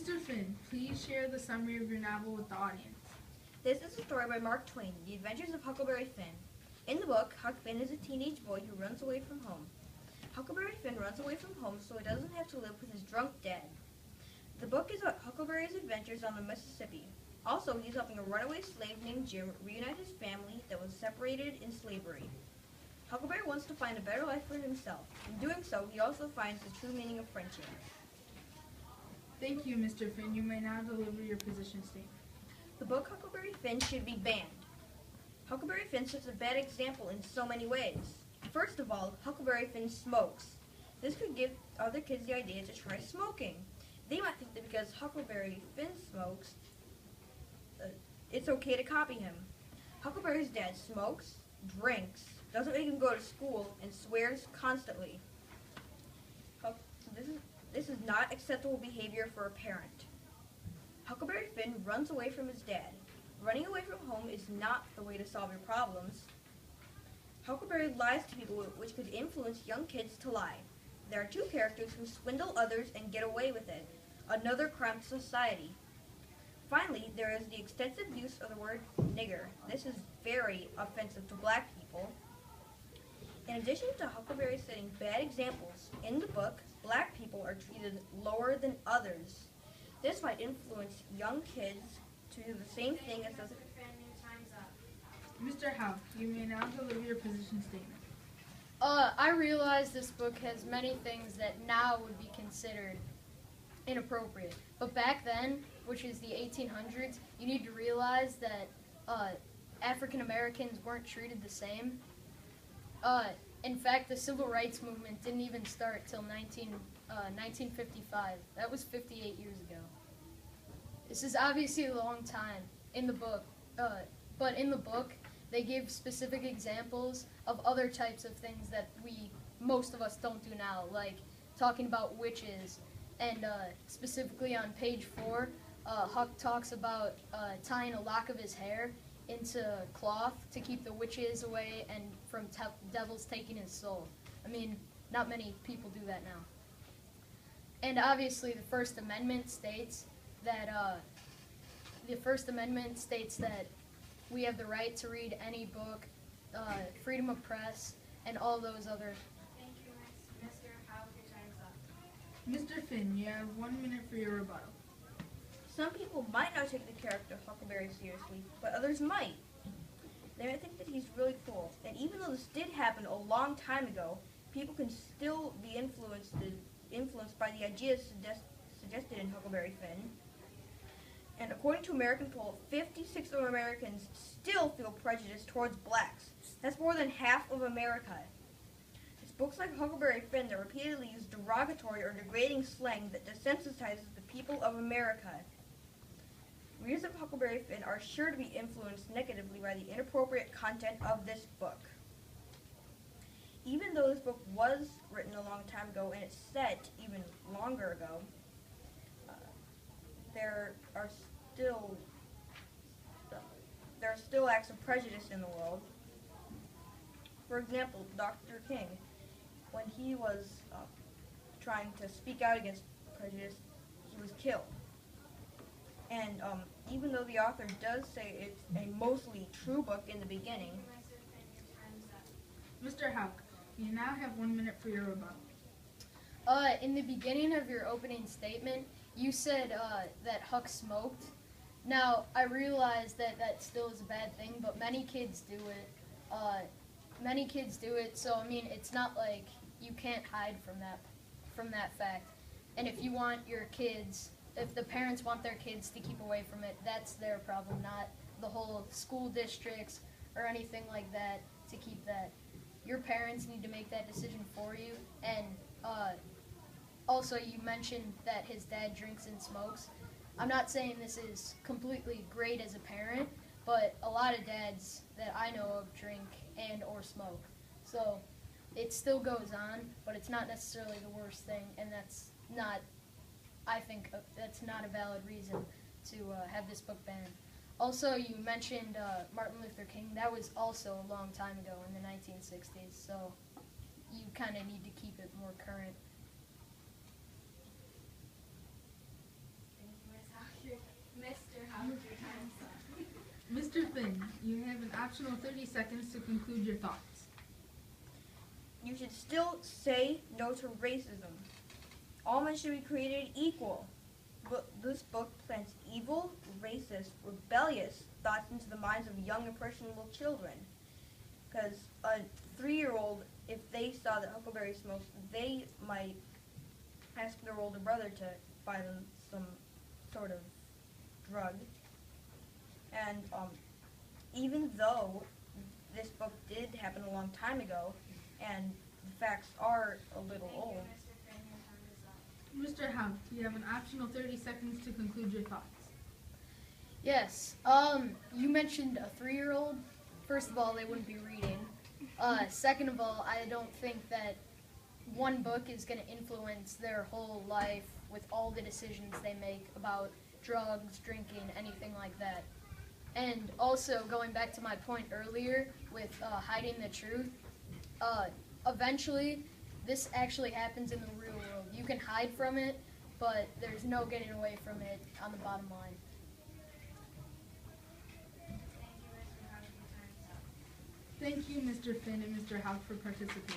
Mr. Finn, please share the summary of your novel with the audience. This is a story by Mark Twain, The Adventures of Huckleberry Finn. In the book, Huck Finn is a teenage boy who runs away from home. Huckleberry Finn runs away from home so he doesn't have to live with his drunk dad. The book is about Huckleberry's adventures on the Mississippi. Also, he's helping a runaway slave named Jim reunite his family that was separated in slavery. Huckleberry wants to find a better life for himself. In doing so, he also finds the true meaning of friendship. Thank you, Mr. Finn. You may now deliver your position statement. The book Huckleberry Finn should be banned. Huckleberry Finn sets a bad example in so many ways. First of all, Huckleberry Finn smokes. This could give other kids the idea to try smoking. They might think that because Huckleberry Finn smokes, it's okay to copy him. Huckleberry's dad smokes, drinks, doesn't make him go to school, and swears constantly. This is not acceptable behavior for a parent. Huckleberry Finn runs away from his dad. Running away from home is not the way to solve your problems. Huckleberry lies to people, which could influence young kids to lie. There are two characters who swindle others and get away with it. Another crime to society. Finally, there is the extensive use of the word nigger. This is very offensive to black people. In addition to Huckleberry setting bad examples, in the book, black people are treated lower than others. This might influence young kids to do the same thing as those. Mr. Houck, you may now deliver your position statement. I realize this book has many things that now would be considered inappropriate. But back then, which is the 1800s, you need to realize that African Americans weren't treated the same. In fact, the Civil Rights Movement didn't even start till 1955. That was 58 years ago. This is obviously a long time in the book, but in the book, they give specific examples of other types of things that most of us don't do now, like talking about witches. And specifically on page 4, Huck talks about tying a lock of his hair into cloth to keep the witches away and from devils taking his soul. I mean, not many people do that now. And obviously, the First Amendment states that we have the right to read any book, freedom of press, and all those other. Thank you, Mr. Houck. Your time's up. Mr. Finn, you have 1 minute for your rebuttal. Some people might not take the character Huckleberry seriously, but others might. They might think that he's really cool. And even though this did happen a long time ago, people can still be influenced by the ideas suggested in Huckleberry Finn. And according to American poll, 56% of Americans still feel prejudice towards blacks. That's more than half of America. It's books like Huckleberry Finn that repeatedly use derogatory or degrading slang that desensitizes the people of America. Readers of Huckleberry Finn are sure to be influenced negatively by the inappropriate content of this book. Even though this book was written a long time ago and it's set even longer ago, there are still acts of prejudice in the world. For example, Dr. King, when he was trying to speak out against prejudice, he was killed. And even though the author does say it's a mostly true book in the beginning, Mr. Houck, you now have 1 minute for your rebuttal. In the beginning of your opening statement, you said that Huck smoked. Now, I realize that still is a bad thing, but many kids do it. So I mean, it's not like you can't hide from that fact. And if you want your kids, if the parents want their kids to keep away from it, that's their problem, not the whole school districts or anything like that to keep that. Your parents need to make that decision for you. And also, you mentioned that his dad drinks and smokes. I'm not saying this is completely great as a parent, but a lot of dads that I know of drink and or smoke. So it still goes on, but it's not necessarily the worst thing, and I think that's not a valid reason to have this book banned. Also, you mentioned Martin Luther King. That was also a long time ago in the 1960s, so you kind of need to keep it more current. Finn, you have an optional 30 seconds to conclude your thoughts. You should still say no to racism. All men should be created equal. But this book plants evil, racist, rebellious thoughts into the minds of young, impressionable children. Because a 3-year-old, if they saw that Huckleberry smokes, they might ask their older brother to buy them some sort of drug. And even though this book did happen a long time ago, and the facts are a little Thank old, you, Mr. Finn. Your time is up. Mr. Houck, you have an optional 30 seconds to conclude your thoughts. Yes. You mentioned a 3-year-old. First of all, they wouldn't be reading. Second of all, I don't think that one book is going to influence their whole life with all the decisions they make about drugs, drinking, anything like that. And also, going back to my point earlier with hiding the truth, eventually, this actually happens in the real world. You can hide from it, but there's no getting away from it on the bottom line. Thank you, Mr. Howard. Your time is up. Thank you, Mr. Finn and Mr. Houck, for participating.